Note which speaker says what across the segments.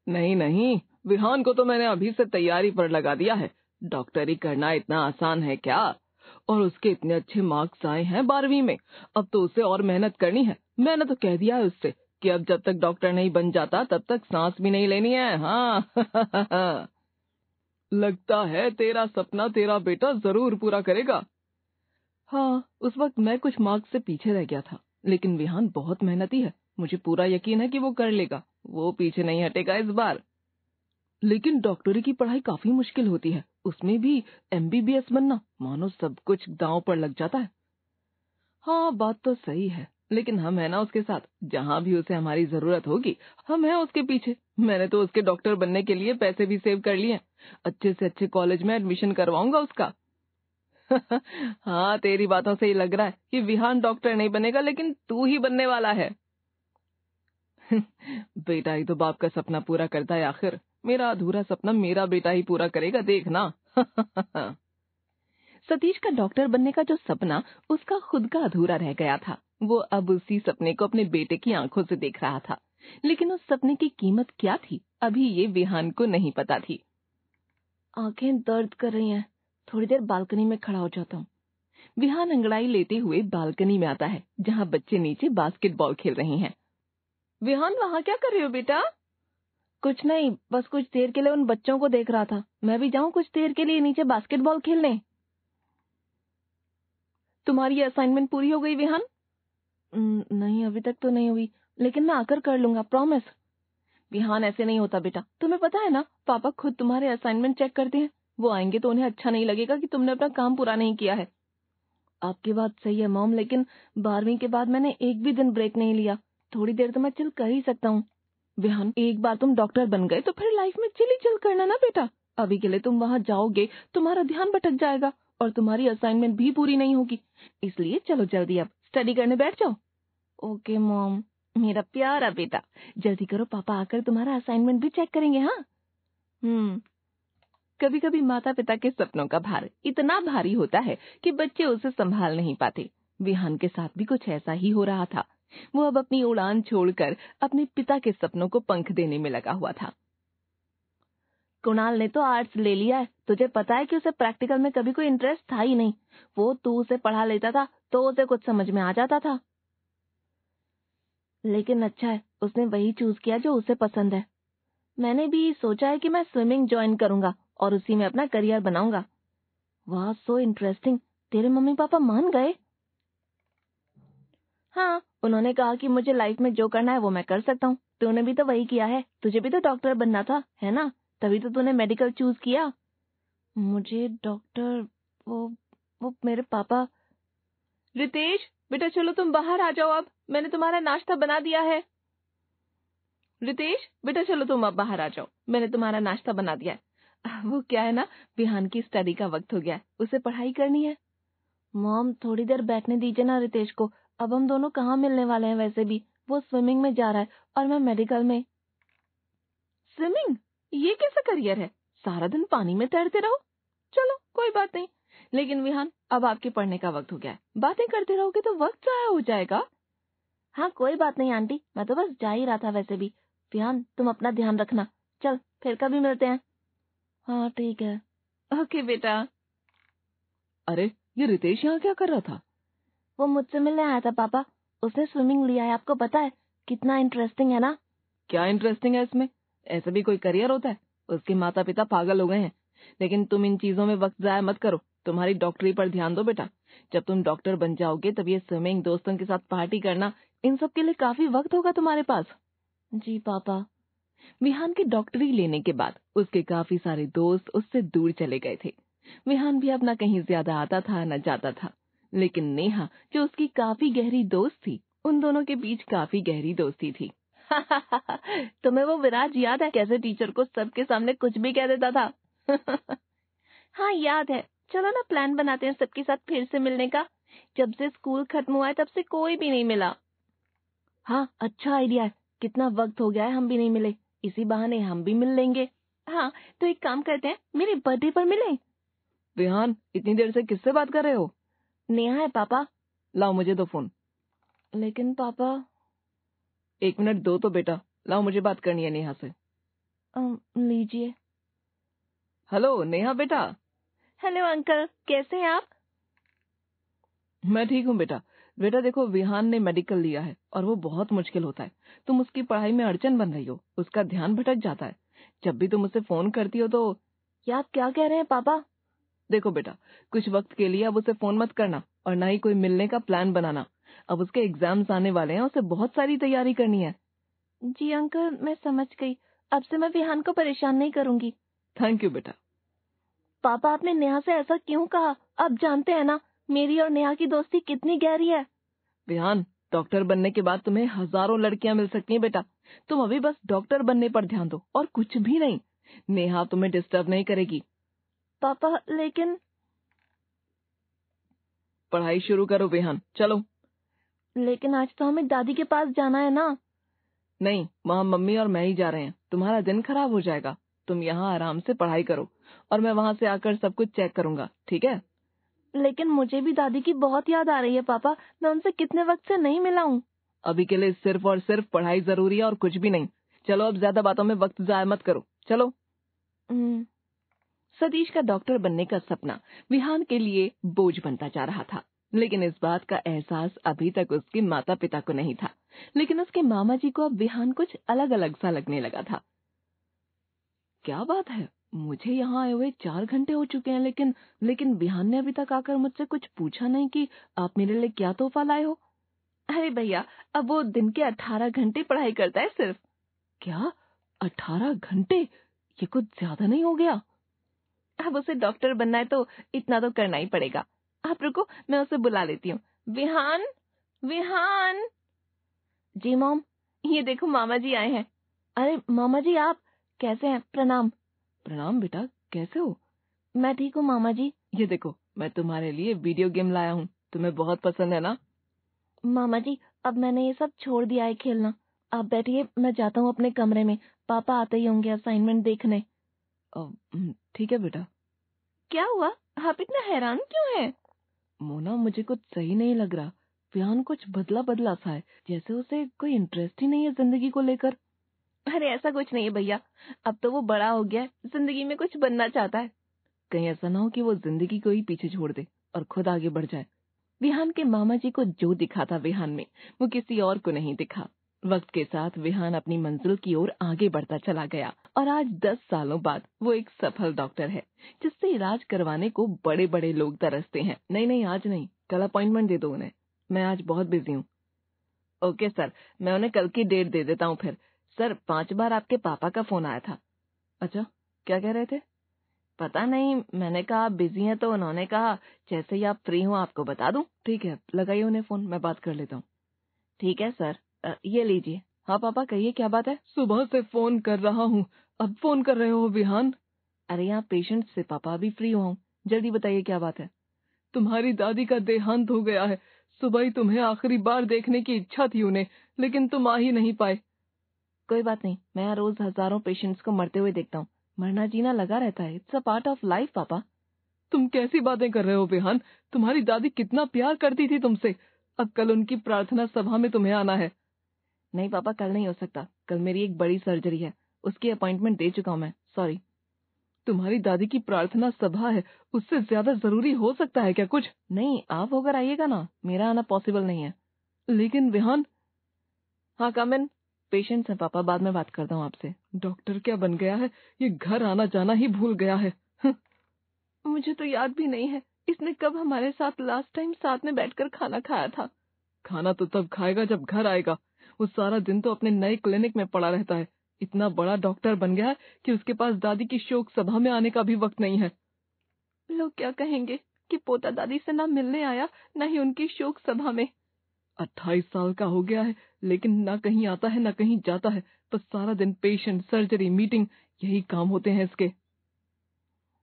Speaker 1: नहीं नहीं, विहान को तो मैंने अभी से तैयारी पर लगा दिया है। डॉक्टरी करना इतना आसान है क्या? और उसके इतने अच्छे मार्क्स आए हैं 12वीं में। अब तो उसे और मेहनत करनी है। मैंने तो कह दिया है उससे कि अब जब तक डॉक्टर नहीं बन जाता तब तक सांस भी नहीं लेनी है। हाँ। लगता है तेरा सपना तेरा बेटा जरूर पूरा करेगा। हाँ, उस वक्त मैं कुछ मार्क्स से पीछे रह गया था, लेकिन विहान बहुत मेहनती है। मुझे पूरा यकीन है कि वो कर लेगा। वो पीछे नहीं हटेगा इस बार। लेकिन डॉक्टरी की पढ़ाई काफी मुश्किल होती है, उसमें भी एमबीबीएस बनना, मानो सब कुछ दांव पर लग जाता है। हाँ, बात तो सही है, लेकिन हम है ना उसके साथ। जहाँ भी उसे हमारी जरूरत होगी हम हैं उसके पीछे। मैंने तो उसके डॉक्टर बनने के लिए पैसे भी सेव कर लिए। अच्छे से अच्छे कॉलेज में एडमिशन करवाऊंगा उसका। हाँ, तेरी बातों से ही लग रहा है कि विहान डॉक्टर नहीं बनेगा, लेकिन तू ही बनने वाला है। बेटा ही तो बाप का सपना पूरा करता है आखिर। मेरा अधूरा सपना मेरा बेटा ही पूरा करेगा, देखना। सतीश का डॉक्टर बनने का जो सपना उसका खुद का अधूरा रह गया था, वो अब उसी सपने को अपने बेटे की आंखों से देख रहा था। लेकिन उस सपने की कीमत क्या थी, अभी ये विहान को नहीं पता थी। आंखें दर्द कर रही हैं, थोड़ी देर बालकनी में खड़ा हो जाता हूँ। विहान अंगड़ाई लेते हुए बालकनी में आता है, जहाँ बच्चे नीचे बास्केटबॉल खेल रहे हैं। विहान, वहाँ क्या कर रहे हो बेटा? कुछ नहीं, बस कुछ देर के लिए उन बच्चों को देख रहा था। मैं भी जाऊँ कुछ देर के लिए नीचे बास्केटबॉल खेलने? तुम्हारी असाइनमेंट पूरी हो गई विहान? नहीं, अभी तक तो नहीं हुई, लेकिन मैं आकर कर लूंगा, प्रॉमिस। विहान, ऐसे नहीं होता बेटा। तुम्हें पता है ना, पापा खुद तुम्हारे असाइनमेंट चेक करते हैं। वो आएंगे तो उन्हें अच्छा नहीं लगेगा कि तुमने अपना काम पूरा नहीं किया है। आपकी बात सही है मॉम, लेकिन 12वीं के बाद मैंने एक भी दिन ब्रेक नहीं लिया। थोड़ी देर तो मैं चिल कर ही सकता हूँ। विहान, एक बार तुम डॉक्टर बन गए तो फिर लाइफ में चिल ही चिल करना ना बेटा। अभी के लिए तुम वहाँ जाओगे, तुम्हारा ध्यान भटक जाएगा और तुम्हारी असाइनमेंट भी पूरी नहीं होगी। इसलिए चलो जल्दी अब स्टडी करने बैठ जाओ। Okay mom. मेरा प्यारा बेटा, जल्दी करो, पापा आकर तुम्हारा असाइनमेंट भी चेक करेंगे। हाँ। कभी कभी माता पिता के सपनों का भार इतना भारी होता है कि बच्चे उसे संभाल नहीं पाते। विहान के साथ भी कुछ ऐसा ही हो रहा था। वो अब अपनी उड़ान छोड़कर अपने पिता के सपनों को पंख देने में लगा हुआ था। कुणाल ने तो आर्ट्स ले लिया है। तुझे पता है कि उसे प्रैक्टिकल में कभी कोई इंटरेस्ट था ही नहीं। वो तू उसे पढ़ा लेता था तो उसे कुछ समझ में आ जाता था। लेकिन अच्छा है, उसने वही चूज किया जो उसे पसंद है। मैंने भी सोचा है कि मैं स्विमिंग ज्वाइन करूंगा और उसी में अपना करियर बनाऊंगा। वाह, सो इंटरेस्टिंग। तेरे मम्मी पापा मान गए? हाँ, उन्होंने कहा कि मुझे लाइफ में जो करना है वो मैं कर सकता हूँ। तूने भी तो वही किया है, तुझे भी तो डॉक्टर बनना था, है ना? तभी तो तूने मेडिकल चूज किया। मुझे डॉक्टर, वो मेरे पापा। रितेश बेटा, चलो तुम बाहर आ जाओ, अब मैंने तुम्हारा नाश्ता बना दिया है। रितेश बेटा, चलो तुम अब बाहर आ जाओ, मैंने तुम्हारा नाश्ता बना दिया है। वो क्या है ना, विहान की स्टडी का वक्त हो गया है, उसे पढ़ाई करनी है। मॉम, थोड़ी देर बैठने दीजिए ना रितेश को। अब हम दोनों कहाँ मिलने वाले हैं? वैसे भी वो स्विमिंग में जा रहा है और मैं मेडिकल में। स्विमिंग? ये कैसा करियर है? सारा दिन पानी में तैरते रहो। चलो कोई बात नहीं, लेकिन विहान अब आपके पढ़ने का वक्त हो गया है। बातें करते रहोगे तो वक्त जाया हो जाएगा। हाँ कोई बात नहीं आंटी, मैं तो बस जा ही रहा था वैसे भी। विहान, तुम अपना ध्यान रखना। चल फिर कभी मिलते हैं। हाँ ठीक है। ओके बेटा। अरे, ये रितेश यहाँ क्या कर रहा था? वो मुझसे मिलने आया था पापा। उसने स्विमिंग लिया है, आपको पता है? कितना इंटरेस्टिंग है ना? क्या इंटरेस्टिंग है इसमें? ऐसा भी कोई करियर होता है? उसके माता पिता पागल हो गए हैं। लेकिन तुम इन चीजों में वक्त जाया मत करो, तुम्हारी डॉक्टरी पर ध्यान दो बेटा। जब तुम डॉक्टर बन जाओगे तब ये स्विमिंग, दोस्तों के साथ पार्टी करना, इन सब के लिए काफी वक्त होगा तुम्हारे पास। जी पापा। विहान की डॉक्टरी लेने के बाद उसके काफी सारे दोस्त उससे दूर चले गए थे। विहान भी अपना कहीं ज्यादा आता था न जाता था। लेकिन नेहा, जो उसकी काफी गहरी दोस्त थी, उन दोनों के बीच काफी गहरी दोस्ती थी। तुम्हें वो विराज याद है, कैसे टीचर को सबके सामने कुछ भी कह देता था? हाँ याद है। चलो ना प्लान बनाते हैं सबके साथ फिर से मिलने का। जब से स्कूल खत्म हुआ है तब से कोई भी नहीं मिला। हाँ, अच्छा आइडिया है। कितना वक्त हो गया है हम भी नहीं मिले, इसी बहाने हम भी मिल लेंगे। हाँ, तो एक काम करते हैं, मेरे बर्थडे पर मिले। विहान, इतनी देर से किससे बात कर रहे हो? नेहा है पापा। लाओ मुझे दो फोन। लेकिन पापा। 1 मिनट दो तो बेटा, लाओ मुझे बात करनी है नेहा से। लीजिए।
Speaker 2: हेलो नेहा बेटा।
Speaker 1: हेलो अंकल, कैसे हैं आप?
Speaker 2: मैं ठीक हूँ बेटा। बेटा देखो, विहान ने मेडिकल लिया है और वो बहुत मुश्किल होता है। तुम उसकी पढ़ाई में अड़चन बन रही हो, उसका ध्यान भटक जाता है। जब भी तुम उसे फोन करती हो तो
Speaker 1: ये आप क्या कह रहे हैं पापा?
Speaker 2: देखो बेटा, कुछ वक्त के लिए अब उसे फोन मत करना और ना ही कोई मिलने का प्लान बनाना। अब उसके एग्जाम्स आने वाले हैं, उसे बहुत सारी तैयारी करनी है।
Speaker 1: जी अंकल, मैं समझ गई। अब से मैं विहान को परेशान नहीं करूंगी।
Speaker 2: थैंक यू बेटा।
Speaker 1: पापा, आपने नेहा से ऐसा क्यों कहा? आप जानते हैं ना, मेरी और नेहा की दोस्ती कितनी गहरी है।
Speaker 2: विहान, डॉक्टर बनने के बाद तुम्हें हजारों लड़कियां मिल सकती हैं बेटा। तुम अभी बस डॉक्टर बनने पर ध्यान दो और कुछ भी नहीं। नेहा तुम्हें डिस्टर्ब नहीं करेगी।
Speaker 1: पापा लेकिन
Speaker 2: पढ़ाई शुरू करो विहान, चलो।
Speaker 1: लेकिन आज तो हमें दादी के पास जाना है ना।
Speaker 2: नहीं, वहाँ मम्मी और मैं ही जा रहे हैं। तुम्हारा दिन खराब हो जाएगा। तुम यहाँ आराम से पढ़ाई करो और मैं वहाँ से आकर सब कुछ चेक करूंगा, ठीक है?
Speaker 1: लेकिन मुझे भी दादी की बहुत याद आ रही है पापा, मैं उनसे कितने वक्त से नहीं मिला हूँ।
Speaker 2: अभी के लिए सिर्फ और सिर्फ पढ़ाई जरूरी है और कुछ भी नहीं। चलो, अब ज्यादा बातों में वक्त जाया मत करो, चलो। सतीश का डॉक्टर बनने का सपना विहान के लिए बोझ बनता जा रहा था, लेकिन इस बात का एहसास अभी तक उसके माता पिता को नहीं था। लेकिन उसके मामा जी को अब विहान कुछ अलग अलग सा लगने लगा था। क्या बात है, मुझे यहाँ आए हुए 4 घंटे हो चुके हैं, लेकिन विहान ने अभी तक आकर मुझसे कुछ पूछा नहीं कि आप मेरे लिए क्या तोहफा लाए हो।
Speaker 1: अरे भैया, अब वो दिन के 18 घंटे पढ़ाई करता है सिर्फ।
Speaker 2: क्या? 18 घंटे? ये कुछ ज्यादा नहीं हो गया?
Speaker 1: अब उसे डॉक्टर बनना है तो इतना तो करना ही पड़ेगा। आप रुको, मैं उसे बुला लेती हूँ। विहान, विहान। जी मॉम, ये देखो मामा जी आए हैं। अरे मामा जी, आप कैसे हैं? प्रणाम।
Speaker 2: प्रणाम बेटा, कैसे हो?
Speaker 1: मैं ठीक हूँ मामा जी।
Speaker 2: ये देखो, मैं तुम्हारे लिए वीडियो गेम लाया हूँ, तुम्हें बहुत पसंद है ना?
Speaker 1: मामा जी, अब मैंने ये सब छोड़ दिया है खेलना। आप बैठिए, मैं जाता हूँ अपने कमरे में। पापा आते ही होंगे असाइनमेंट देखने।
Speaker 2: ठीक है बेटा।
Speaker 1: क्या हुआ? आप इतना हैरान क्यों हैं?
Speaker 2: मोना, मुझे कुछ सही नहीं लग रहा। विहान कुछ बदला बदला सा है, जैसे उसे कोई इंटरेस्ट ही नहीं है जिंदगी को लेकर।
Speaker 1: अरे ऐसा कुछ नहीं है भैया, अब तो वो बड़ा हो गया है, जिंदगी में कुछ बनना चाहता है।
Speaker 2: कहीं ऐसा ना हो कि वो जिंदगी को ही पीछे छोड़ दे और खुद आगे बढ़ जाए।
Speaker 1: विहान के मामा जी को जो दिखा था विहान में, वो किसी और को नहीं दिखा।
Speaker 2: वक्त के साथ विहान अपनी मंजिल की ओर आगे बढ़ता चला गया और आज 10 सालों बाद वो एक सफल डॉक्टर है, जिससे इलाज करवाने को बड़े बड़े लोग तरसते हैं। नहीं नहीं, आज नहीं, कल अपॉइंटमेंट दे दो उन्हें, मैं आज बहुत बिजी हूँ। ओके सर, मैं उन्हें कल की डेट दे देता हूँ फिर। सर, 5 बार आपके पापा का फोन आया था। अच्छा, क्या कह रहे थे?
Speaker 1: पता नहीं, मैंने कहा आप बिजी हैं तो उन्होंने कहा जैसे ही आप फ्री हो आपको बता दूं।
Speaker 2: ठीक है, लगाइए उन्हें फोन, मैं बात कर लेता हूँ।
Speaker 1: ठीक है सर, ये लीजिए।
Speaker 2: हाँ पापा, कहिए क्या बात है? सुबह से फोन कर रहा हूँ, अब फोन कर रहे हो विहान?
Speaker 1: अरे यहाँ पेशेंट से पापा, अभी फ्री हुआ हूँ, जल्दी बताइए क्या बात है।
Speaker 2: तुम्हारी दादी का देहांत हो गया है। सुबह ही तुम्हें आखिरी बार देखने की इच्छा थी उन्हें, लेकिन तुम आ ही नहीं पाए।
Speaker 1: कोई बात नहीं, मैं यहाँ रोज हजारों पेशेंट्स को मरते हुए देखता हूँ। मरना जीना लगा रहता है, it's a part of life पापा।
Speaker 2: तुम कैसी बातें कर रहे हो विहान? तुम्हारी दादी कितना प्यार करती थी तुमसे। अब कल उनकी प्रार्थना सभा में तुम्हें आना है।
Speaker 1: नहीं पापा, कल नहीं हो सकता, कल मेरी एक बड़ी सर्जरी है, उसकी अपॉइंटमेंट दे चुका हूँ मैं, सॉरी।
Speaker 2: तुम्हारी दादी की प्रार्थना सभा है, उससे ज्यादा जरूरी हो सकता है क्या कुछ?
Speaker 1: नहीं, आप होकर आइएगा ना, मेरा आना पॉसिबल नहीं है।
Speaker 2: लेकिन विहान।
Speaker 1: हाँ कम इन। पेशेंट्स हैं पापा, बाद में बात करता हूँ आपसे।
Speaker 2: डॉक्टर क्या बन गया है, ये घर आना जाना ही भूल गया है।
Speaker 1: मुझे तो याद भी नहीं है, इसने कब हमारे साथ लास्ट टाइम साथ में बैठकर खाना खाया था।
Speaker 2: खाना तो तब खाएगा जब घर आएगा। वो सारा दिन तो अपने नए क्लिनिक में पड़ा रहता है। इतना बड़ा डॉक्टर बन गया है कि उसके पास दादी की शोक सभा में आने का भी वक्त नहीं है।
Speaker 1: लोग क्या कहेंगे कि पोता दादी से ना मिलने आया, ना ही उनकी शोक सभा में।
Speaker 2: 28 साल का हो गया है, लेकिन ना कहीं आता है ना कहीं जाता है। बस सारा दिन पेशेंट, सर्जरी, मीटिंग, यही काम होते हैं इसके।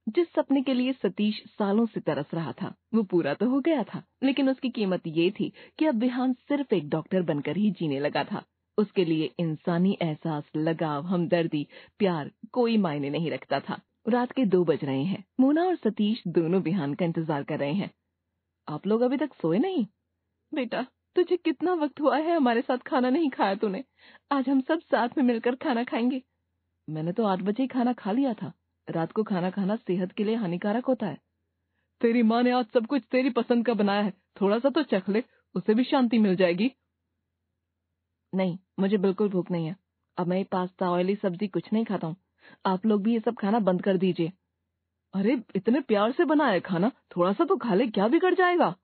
Speaker 1: जिस सपने के लिए सतीश सालों से तरस रहा था, वो पूरा तो हो गया था, लेकिन उसकी कीमत ये थी कि अब विहान सिर्फ एक डॉक्टर बनकर ही जीने लगा था। उसके लिए इंसानी एहसास, लगाव, हमदर्दी, प्यार कोई मायने नहीं रखता था। रात के 2 बज रहे हैं। मोना और सतीश दोनों विहान का इंतजार कर रहे हैं।
Speaker 2: आप लोग अभी तक सोए नहीं?
Speaker 1: बेटा, तुझे कितना वक्त हुआ है हमारे साथ खाना नहीं खाया तूने। आज हम सब साथ में मिलकर खाना खाएंगे।
Speaker 2: मैंने तो 8 बजे ही खाना खा लिया था। रात को खाना खाना सेहत के लिए हानिकारक होता है। तेरी माँ ने आज सब कुछ तेरी पसंद का बनाया है, थोड़ा सा तो चख ले, उसे भी शांति मिल जाएगी। नहीं, मुझे बिल्कुल भूख नहीं है। अब मैं पास्ता, ऑयली सब्जी कुछ नहीं खाता हूँ। आप लोग भी ये सब खाना बंद कर दीजिए। अरे इतने प्यार से बनाया है खाना, थोड़ा सा तो खा ले, क्या बिगड़ जाएगा।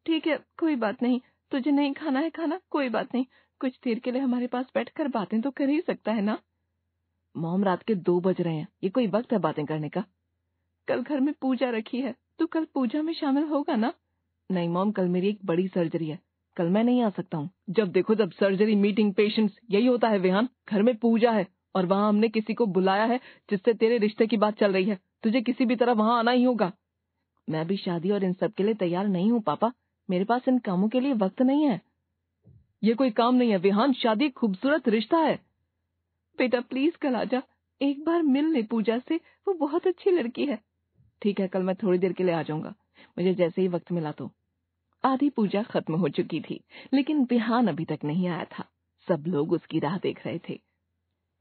Speaker 2: ठीक है, कोई बात नहीं। तुझे नहीं खाना है खाना, कोई बात नहीं। कुछ देर के लिए हमारे पास बैठकर बातें तो कर ही सकता है ना। मॉम, रात के 2 बज रहे हैं, ये कोई वक्त है बातें करने का। कल घर में पूजा रखी है, तू कल पूजा में शामिल होगा ना। नहीं मॉम, कल मेरी एक बड़ी सर्जरी है, कल मैं नहीं आ सकता हूँ। जब देखो जब सर्जरी, मीटिंग, पेशेंट्स, यही होता है विहान। घर में पूजा है और वहाँ हमने किसी को बुलाया है जिससे तेरे रिश्ते की बात चल रही है। तुझे किसी भी तरह वहाँ आना ही होगा। मैं भी शादी और इन सब के लिए तैयार नहीं हूँ पापा, मेरे पास इन कामों के लिए वक्त नहीं है। ये कोई काम नहीं है विहान, शादी एक खूबसूरत रिश्ता है। बेटा प्लीज कल आजा, एक बार मिल ले पूजा से, वो बहुत अच्छी लड़की है। ठीक है, कल मैं थोड़ी देर के लिए आ जाऊंगा, मुझे जैसे ही वक्त मिला तो। आधी पूजा खत्म हो चुकी थी, लेकिन विहान अभी तक नहीं आया था। सब लोग उसकी राह देख रहे थे।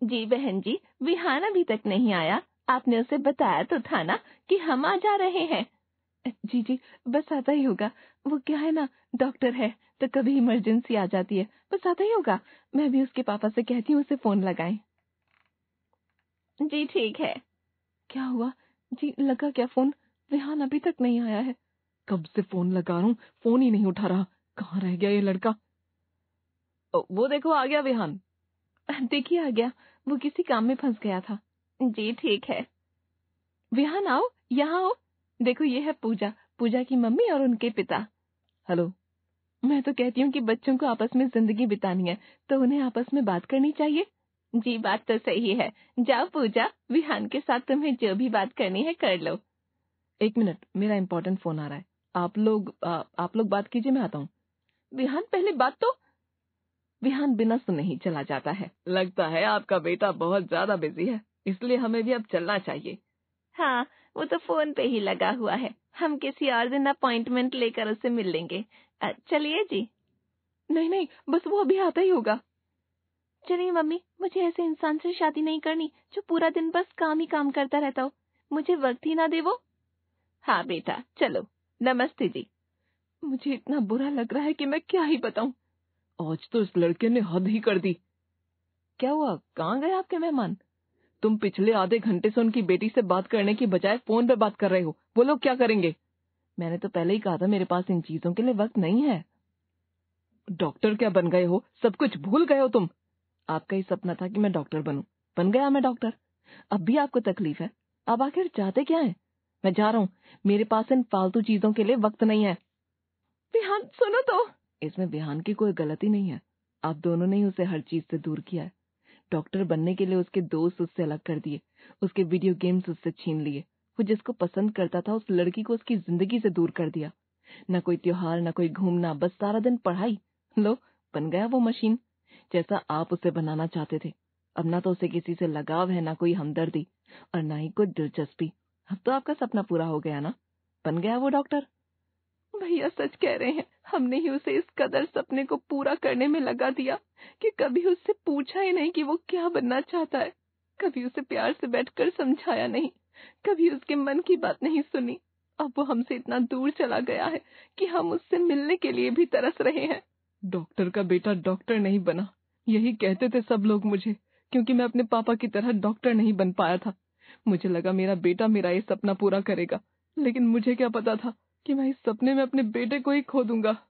Speaker 2: जी बहन जी, विहान अभी तक नहीं आया, आपने उसे बताया तो था ना कि हम आ जा रहे हैं। जी जी, बस आता ही होगा। वो क्या है ना, डॉक्टर है तो कभी इमरजेंसी आ जाती है, बस आता ही होगा। मैं भी उसके पापा से कहती हूँ उसे फोन लगाएं। जी ठीक है। क्या हुआ जी, लगा क्या फोन? विहान अभी तक नहीं आया है। कब से फोन लगा रहा हूँ, फोन ही नहीं उठा रहा। कहाँ रह गया ये लड़का? वो देखो आ गया विहान। देखिए आ गया, वो किसी काम में फंस गया था। जी ठीक है। विहान आओ, यहाँ आओ। देखो ये है पूजा, पूजा की मम्मी और उनके पिता। हेलो। मैं तो कहती हूँ कि बच्चों को आपस में जिंदगी बितानी है तो उन्हें आपस में बात करनी चाहिए। जी बात तो सही है। जाओ पूजा, विहान के साथ तुम्हें जो भी बात करनी है कर लो। 1 मिनट, मेरा इम्पोर्टेंट फोन आ रहा है। आप लोग बात कीजिए, मैं आता हूँ। विहान पहले बात तो। विहान बिना सुने ही चला जाता है। लगता है आपका बेटा बहुत ज्यादा बिजी है, इसलिए हमें भी अब चलना चाहिए। हाँ, वो तो फोन पे ही लगा हुआ है, हम किसी और दिन अपॉइंटमेंट लेकर उससे मिल लेंगे। चलिए जी। नहीं नहीं, बस वो अभी आता ही होगा। चलिए मम्मी, मुझे ऐसे इंसान से शादी नहीं करनी जो पूरा दिन बस काम ही काम करता रहता हो, मुझे वक्त ही ना दे वो। हाँ बेटा चलो, नमस्ते जी। मुझे इतना बुरा लग रहा है कि मैं क्या ही बताऊं। आज तो इस लड़के ने हद ही कर दी। क्या हुआ, कहाँ गए आपके मेहमान? तुम पिछले आधे घंटे से उनकी बेटी से बात करने की बजाय फोन पे बात कर रहे हो, वो लोग क्या करेंगे? मैंने तो पहले ही कहा था मेरे पास इन चीजों के लिए वक्त नहीं है। डॉक्टर क्या बन गए हो, सब कुछ भूल गए हो तुम। आपका ही सपना था कि मैं डॉक्टर बनूं, बन गया मैं डॉक्टर। अब भी आपको तकलीफ है, अब आखिर चाहते क्या है? मैं जा रहा हूँ, मेरे पास इन फालतू चीजों के लिए वक्त नहीं है। विहान सुनो तो। इसमें विहान की कोई गलती नहीं है, आप दोनों ने ही उसे हर चीज से दूर किया है। डॉक्टर बनने के लिए उसके दोस्त उससे अलग कर दिए, उसके वीडियो गेम्स उससे छीन लिए, वो जिसको पसंद करता था उस लड़की को उसकी जिंदगी से दूर कर दिया। ना कोई त्योहार, ना कोई घूमना, बस सारा दिन पढ़ाई। लो, बन गया वो मशीन, जैसा आप उसे बनाना चाहते थे। अब ना तो उसे किसी से लगाव है, ना कोई हमदर्दी, और ना ही कोई दिलचस्पी। अब तो आपका सपना पूरा हो गया ना, बन गया वो डॉक्टर। भैया सच कह रहे हैं, हमने ही उसे इस कदर सपने को पूरा करने में लगा दिया कि कभी उससे पूछा ही नहीं कि वो क्या बनना चाहता है, कभी उसे प्यार से बैठकर समझाया नहीं, कभी उसके मन की बात नहीं सुनी। अब वो हमसे इतना दूर चला गया है कि हम उससे मिलने के लिए भी तरस रहे हैं। डॉक्टर का बेटा डॉक्टर नहीं बना, यही कहते थे सब लोग मुझे, क्योंकि मैं अपने पापा की तरह डॉक्टर नहीं बन पाया था। मुझे लगा मेरा बेटा मेरा ये सपना पूरा करेगा, लेकिन मुझे क्या पता था कि मैं इस सपने में अपने बेटे को ही खो दूंगा।